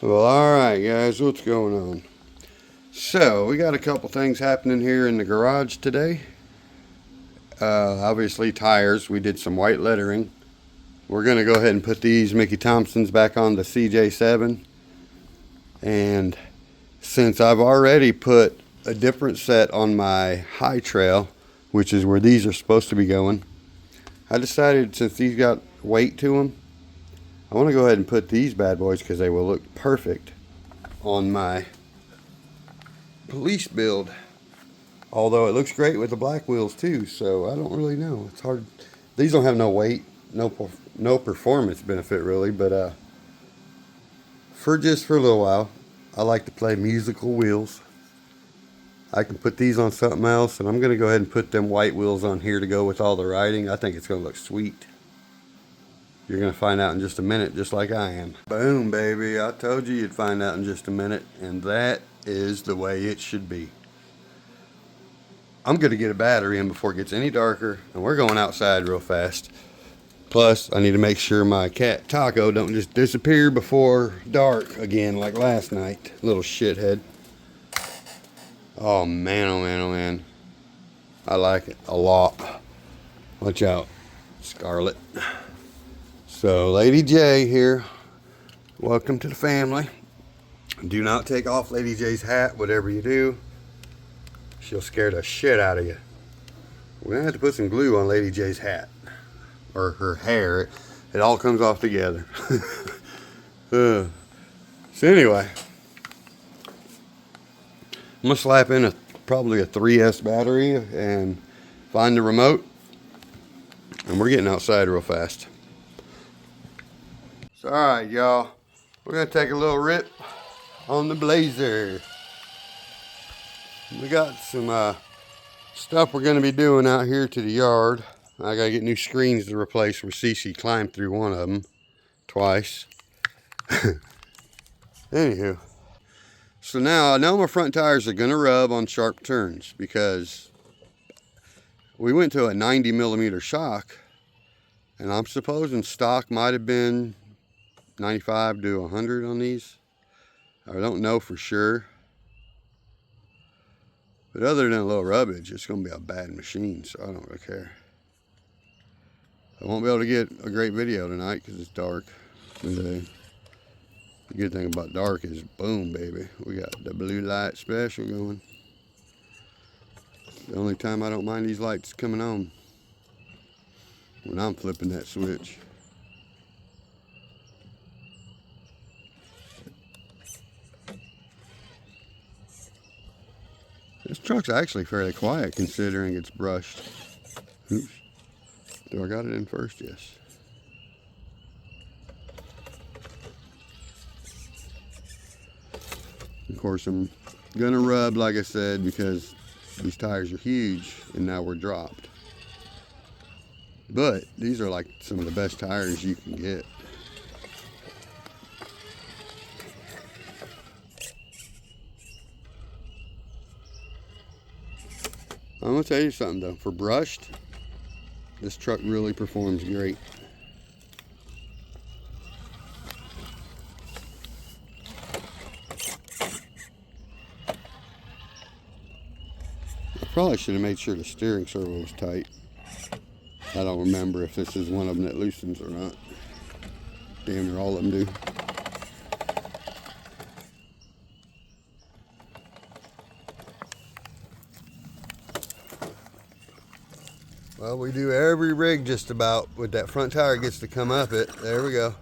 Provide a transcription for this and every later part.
Well, alright guys, what's going on? So, we got a couple things happening here in the garage today. Obviously tires, we did some white lettering. We're going to go ahead and put these Mickey Thompsons back on the CJ7. And since I've already put a different set on my high trail, which is where these are supposed to be going, I decided since these got weight to them, I want to go ahead and put these bad boys because they will look perfect on my police build. Although it looks great with the black wheels too, so I don't really know. It's hard. These don't have no weight, no performance benefit really, but for a little while, I like to play musical wheels. I can put these on something else, and I'm going to go ahead and put them white wheels on here to go with all the riding. I think it's going to look sweet. You're going to find out in just a minute, just like I am. Boom, baby. I told you you'd find out in just a minute, and that is the way it should be. I'm going to get a battery in before it gets any darker, and we're going outside real fast. Plus, I need to make sure my cat Taco don't just disappear before dark again like last night. Little shithead. Oh man, oh man, oh man. I like it a lot. Watch out, Scarlet. So, Lady J here. Welcome to the family. Do not take off Lady J's hat, whatever you do. She'll scare the shit out of you. We're going to have to put some glue on Lady J's hat. Or her hair. It all comes off together. So anyway. I'm going to slap in probably a 3S battery and find the remote. And we're getting outside real fast. So alright y'all. We're going to take a little rip on the Blazer. We got some stuff we're going to be doing out here to the yard. I got to get new screens to replace where Cece climbed through one of them twice. Anywho. So now I know my front tires are going to rub on sharp turns because we went to a 90mm shock, and I'm supposing stock might have been 95 to 100 on these. I don't know for sure. But other than a little rubbage, it's going to be a bad machine, so I don't really care. I won't be able to get a great video tonight because it's dark. The good thing about dark is, boom, baby. We got the blue light special going. The only time I don't mind these lights coming on, when I'm flipping that switch. This truck's actually fairly quiet considering it's brushed. Oops. Do I got it in first? Yes. Of course, I'm gonna rub, like I said, because these tires are huge and now we're dropped. But these are like some of the best tires you can get. I'm gonna tell you something though, for brushed, this truck really performs great. I probably should have made sure the steering servo was tight. I don't remember if this is one of them that loosens or not. Damn near all of them do. Well, we do every rig just about with that front tire gets to come up it. There we go.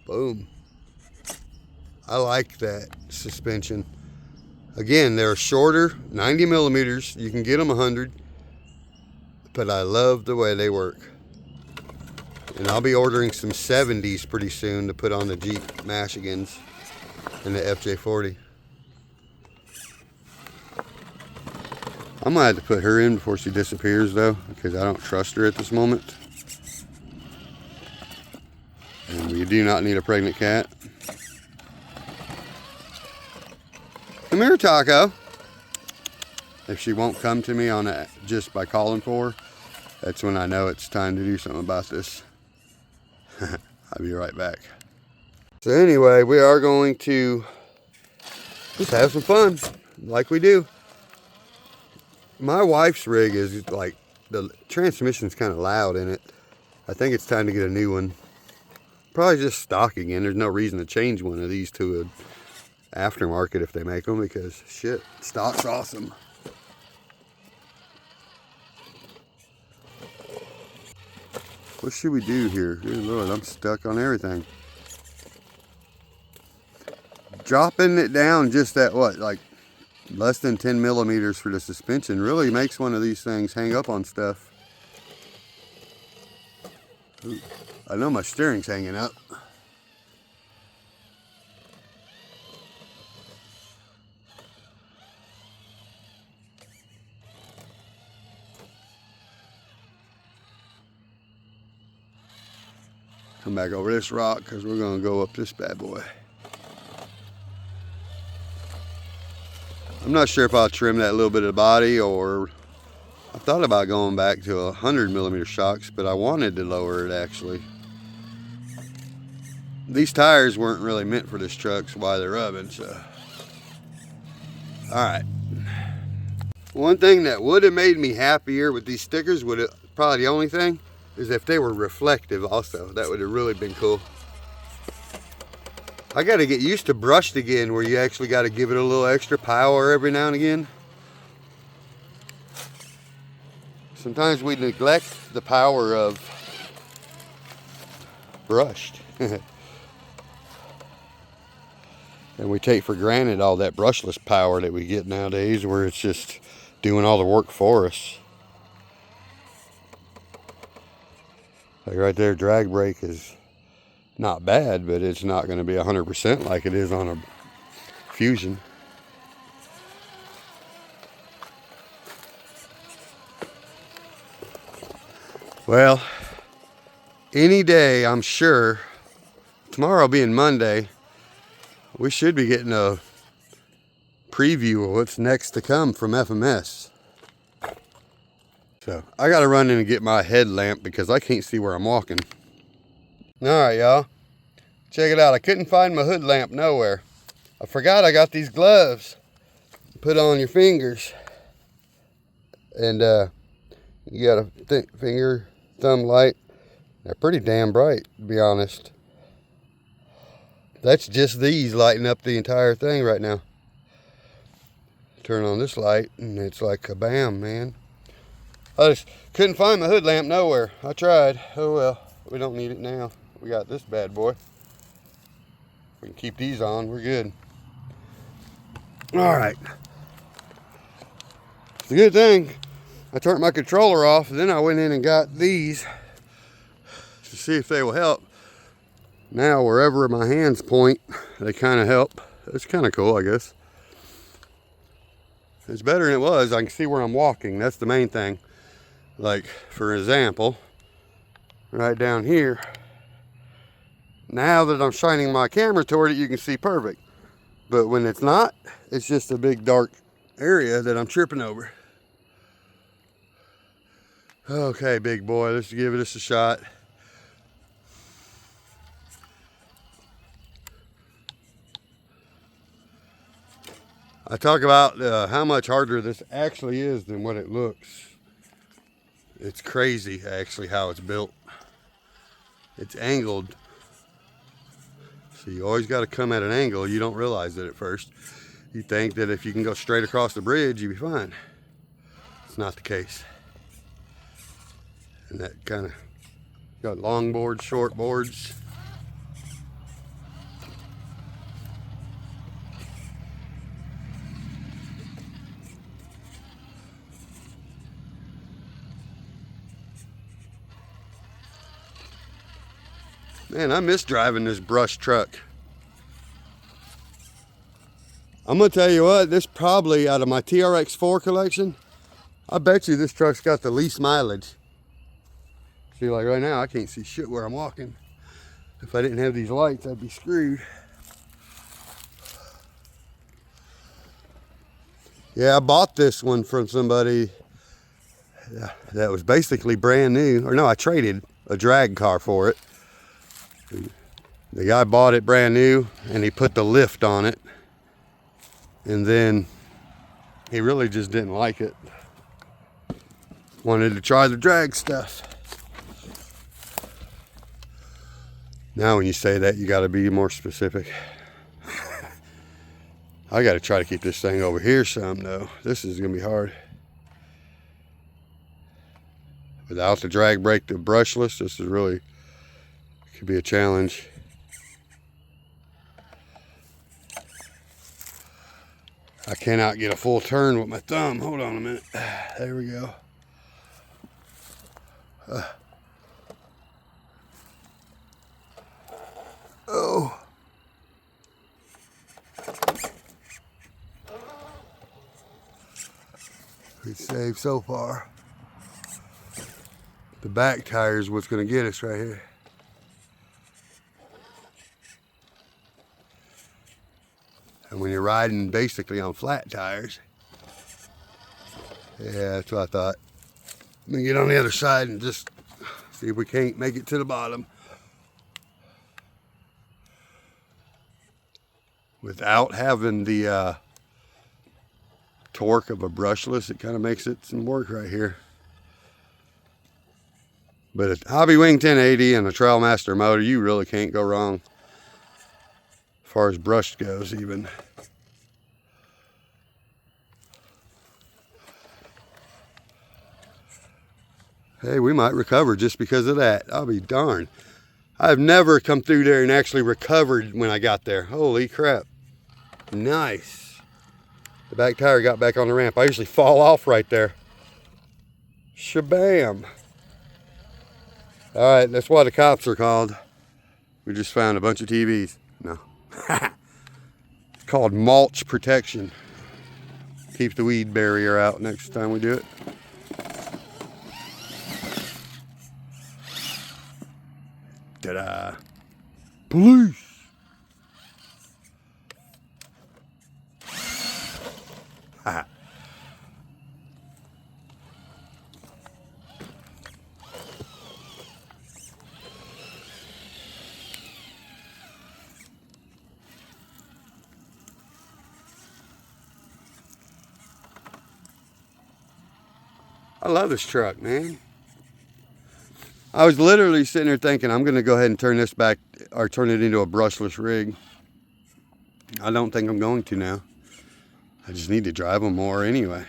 Boom. I like that suspension. Again, they're shorter, 90mm. You can get them 100. But I love the way they work. And I'll be ordering some 70s pretty soon to put on the Jeep Mashigans and the FJ40. I'm gonna have to put her in before she disappears though, because I don't trust her at this moment. And we do not need a pregnant cat. Come here, Taco. If she won't come to me on it just by calling for her, that's when I know it's time to do something about this. I've be right back. So anyway, we are going to just have some fun like we do. My wife's rig is like, the transmission's kind of loud in it. I think it's time to get a new one. Probably just stock again. There's no reason to change one of these to an aftermarket if they make them, because shit, stock's awesome. What should we do here? Good Lord, I'm stuck on everything. Dropping it down just at what, like less than 10 millimeters for the suspension really makes one of these things hang up on stuff. Ooh, I know my steering's hanging up. Come back over this rock because we're going to go up this bad boy. I'm not sure if I'll trim that little bit of the body, or I thought about going back to 100 millimeter shocks, but I wanted to lower it actually. These tires weren't really meant for this truck, so why they're rubbing, so. Alright. One thing that would have made me happier with these stickers, probably the only thing, is if they were reflective also. That would have really been cool. I got to get used to brushed again, where you actually got to give it a little extra power every now and again. Sometimes we neglect the power of brushed. And we take for granted all that brushless power that we get nowadays, where it's just doing all the work for us. Like right there, drag brake is not bad, but it's not going to be 100% like it is on a Fusion. Well, any day, I'm sure, tomorrow being Monday, we should be getting a preview of what's next to come from FMS. So I got to run in and get my headlamp because I can't see where I'm walking. All right, y'all. Check it out. I couldn't find my hood lamp nowhere. I forgot I got these gloves. Put on your fingers. And you got a finger, thumb light. They're pretty damn bright, to be honest. That's just these lighting up the entire thing right now. Turn on this light and it's like kabam, man. I just couldn't find my hood lamp nowhere. I tried. Oh well, we don't need it now. We got this bad boy. We can keep these on, we're good. All right. It's a good thing I turned my controller off, and then I went in and got these to see if they will help. Now, wherever my hands point, they kind of help. It's kind of cool, I guess. It's better than it was. I can see where I'm walking. That's the main thing. Like, for example, right down here, now that I'm shining my camera toward it, you can see perfect. But when it's not, it's just a big dark area that I'm tripping over. Okay, big boy, let's give this a shot. I talk about how much harder this actually is than what it looks. It's crazy, actually, how it's built. It's angled. So you always got to come at an angle. You don't realize it at first. You think that if you can go straight across the bridge, you'll be fine. It's not the case. And that kind of got long boards, short boards. Man, I miss driving this brush truck. I'm gonna tell you what, this probably, out of my TRX4 collection, I bet you this truck's got the least mileage. See, like right now, I can't see shit where I'm walking. If I didn't have these lights, I'd be screwed. Yeah, I bought this one from somebody that was basically brand new. Or no, I traded a drag car for it. The guy bought it brand new and he put the lift on it, and then he really just didn't like it. Wanted to try the drag stuff. Now when you say that, you got to be more specific. I got to try to keep this thing over here some though. This is going to be hard. Without the drag brake, the brushless, this is really, could be a challenge. I cannot get a full turn with my thumb. Hold on a minute. There we go. Oh. We're safe so far. The back tire is what's going to get us right here. And when you're riding basically on flat tires, yeah, that's what I thought. Let me get on the other side and just see if we can't make it to the bottom. Without having the torque of a brushless, it kind of makes it some work right here. But a Hobby Wing 1080 and a Trailmaster motor, you really can't go wrong as far as brushed goes even. Hey, we might recover just because of that. I'll be darned. I've never come through there and actually recovered when I got there. Holy crap. Nice. The back tire got back on the ramp. I usually fall off right there. Shabam. All right, that's why the cops are called. We just found a bunch of TVs. No. It's called mulch protection. Keep the weed barrier out next time we do it. Ta-da. Police. Ha. I love this truck, man. I was literally sitting there thinking, I'm going to go ahead and turn this back, or turn it into a brushless rig. I don't think I'm going to now. I just need to drive them more anyway.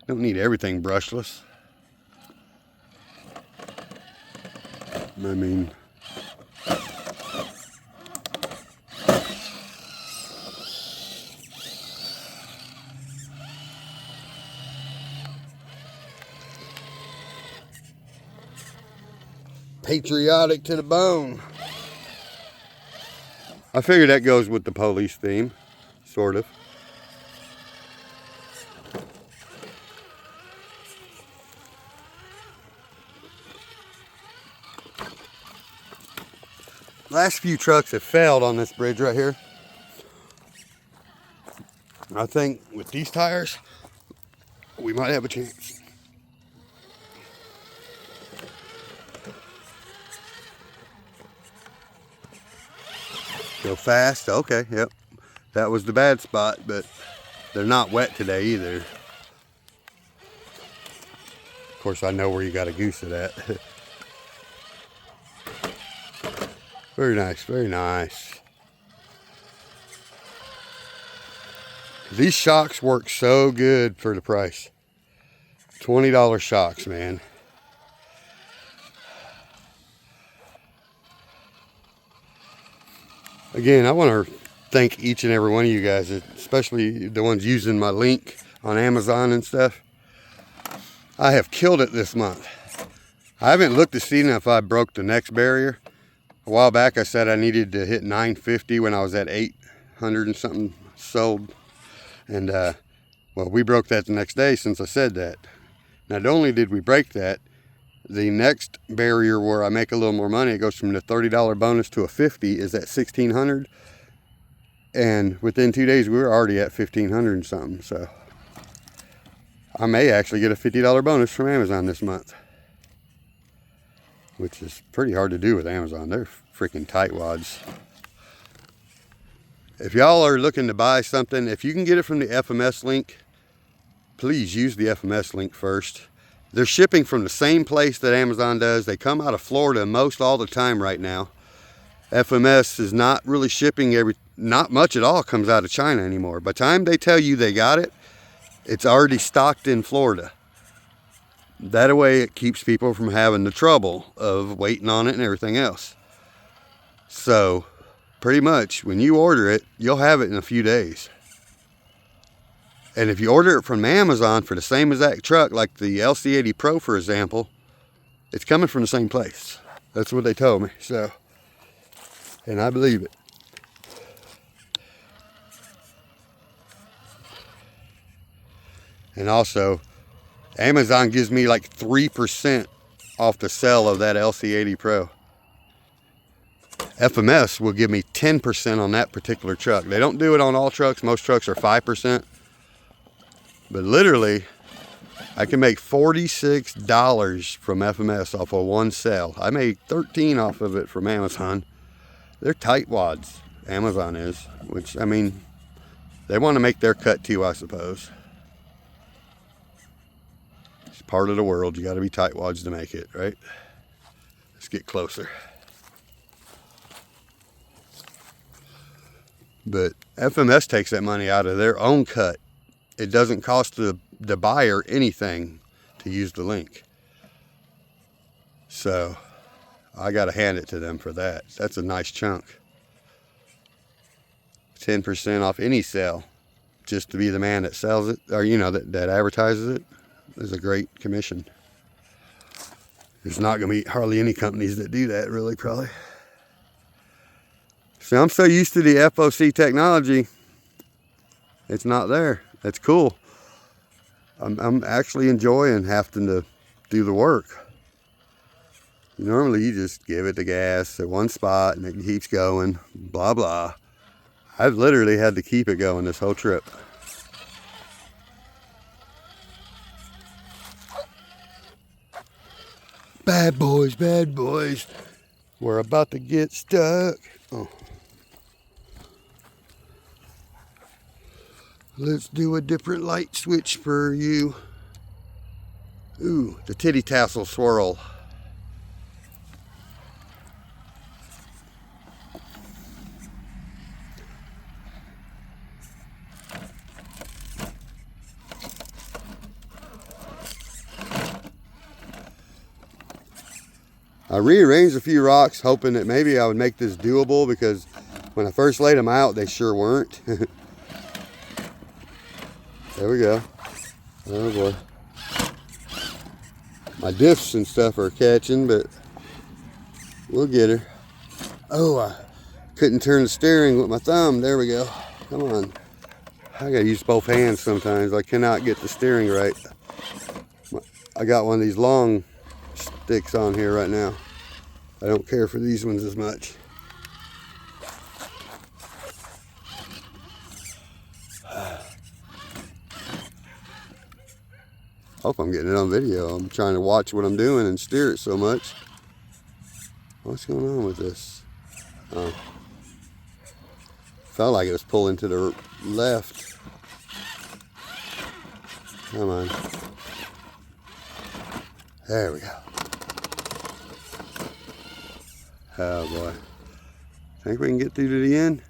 Don't need everything brushless. I mean, patriotic to the bone. I figure that goes with the police theme, sort of. Last few trucks have failed on this bridge right here. I think with these tires, we might have a chance. Go fast, okay, yep. That was the bad spot, but they're not wet today either. Of course, I know where you got to goose it at. Very nice, very nice. These shocks work so good for the price. $20 shocks, man. Again, I want to thank each and every one of you guys, especially the ones using my link on Amazon and stuff. I have killed it this month. I haven't looked to see if I broke the next barrier. A while back I said I needed to hit 950 when I was at 800 and something sold. And well, we broke that the next day since I said that. Not only did we break that, the next barrier where I make a little more money, it goes from the $30 bonus to a 50, is at 1600. And within 2 days we were already at 1500 and something. So I may actually get a $50 bonus from Amazon this month, which is pretty hard to do with Amazon. They're freaking tightwads. If y'all are looking to buy something, if you can get it from the FMS link, please use the FMS link first. They're shipping from the same place that Amazon does. They come out of Florida most all the time right now. FMS is not really shipping not much at all comes out of China anymore. By the time they tell you they got it, it's already stocked in Florida. That way it keeps people from having the trouble of waiting on it and everything else. So pretty much when you order it, you'll have it in a few days. And if you order it from Amazon for the same exact truck, like the LC80 Pro, for example, it's coming from the same place. That's what they told me. So, and I believe it. And also, Amazon gives me like 3% off the sale of that LC80 Pro. FMS will give me 10% on that particular truck. They don't do it on all trucks. Most trucks are 5%. But literally, I can make $46 from FMS off of one sale. I made $13 off of it from Amazon. They're tightwads, Amazon is. Which, I mean, they want to make their cut too, I suppose. It's part of the world. You got to be tightwads to make it, right? Let's get closer. But FMS takes that money out of their own cut. It doesn't cost the buyer anything to use the link. So I got to hand it to them for that. That's a nice chunk. 10% off any sale, just to be the man that sells it, or you know, that advertises it, is a great commission. There's not going to be hardly any companies that do that, really, probably. See, I'm so used to the FOC technology, it's not there. That's cool. I'm actually enjoying having to do the work. Normally you just give it the gas at one spot and it keeps going, blah, blah. I've literally had to keep it going this whole trip. Bad boys, bad boys. We're about to get stuck. Oh. Let's do a different light switch for you. Ooh, the titty tassel swirl. I rearranged a few rocks hoping that maybe I would make this doable, because when I first laid them out, they sure weren't. There we go. Oh boy. My diffs and stuff are catching, but we'll get her. Oh, I couldn't turn the steering with my thumb. There we go. Come on. I gotta use both hands sometimes. I cannot get the steering right. I got one of these long sticks on here right now. I don't care for these ones as much. Hope I'm getting it on video. I'm trying to watch what I'm doing and steer it so much. What's going on with this? Oh. Felt like it was pulling to the left. Come on. There we go. Oh boy. Think we can get through to the end?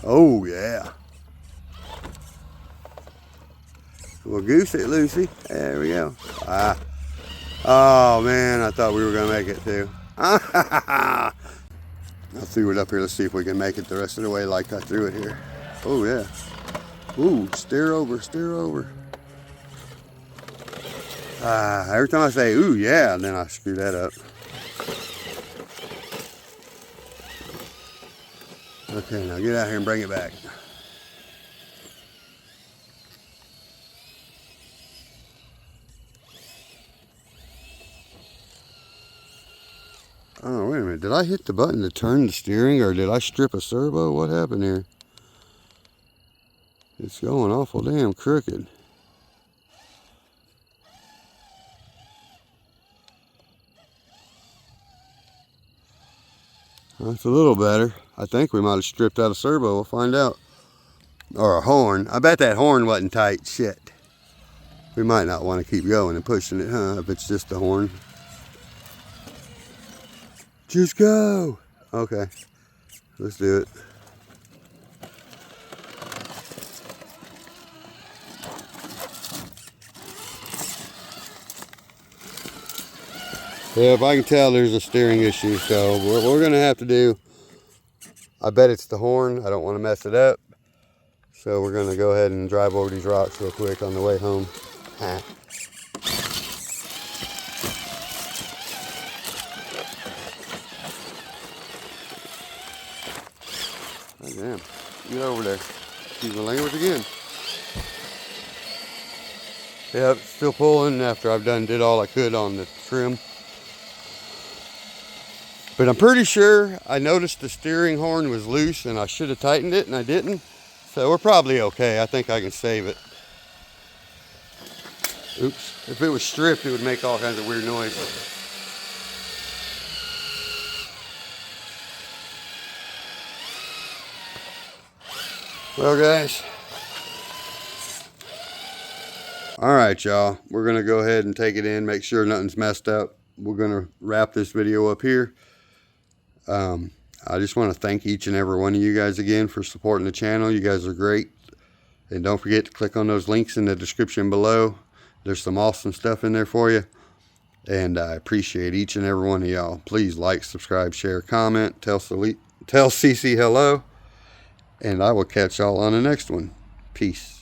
Oh yeah. We'll goose it, Lucy. There we go. Ah. Oh man, I thought we were gonna make it too. I threw it up here. Let's see if we can make it the rest of the way like I threw it here. Oh yeah. Ooh, steer over, steer over. Every time I say ooh yeah, then I screw that up. Okay, now get out here and bring it back. Oh, wait a minute. Did I hit the button to turn the steering, or did I strip a servo? What happened here? It's going awful damn crooked. That's a little better. I think we might have stripped out a servo. We'll find out. Or a horn. I bet that horn wasn't tight. Shit. We might not want to keep going and pushing it, huh? If it's just a horn. Just go. Okay. Let's do it. Yeah, if I can tell, there's a steering issue. So what we're going to have to do, I bet it's the horn. I don't want to mess it up. So we're going to go ahead and drive over these rocks real quick on the way home. Ah. Oh, damn. Get over there. Excuse my language again. Yeah, it's still pulling after I've did all I could on the trim. But I'm pretty sure I noticed the steering horn was loose and I should have tightened it and I didn't. So we're probably okay. I think I can save it. Oops. If it was stripped, it would make all kinds of weird noise. Well, guys. All right, y'all. We're going to go ahead and take it in, make sure nothing's messed up. We're going to wrap this video up here. I just want to thank each and every one of you guys again for supporting the channel. You guys are great. And don't forget to click on those links in the description below. There's some awesome stuff in there for you. And I appreciate each and every one of y'all. Please like, subscribe, share, comment, tell Cece hello. And I will catch y'all on the next one. Peace.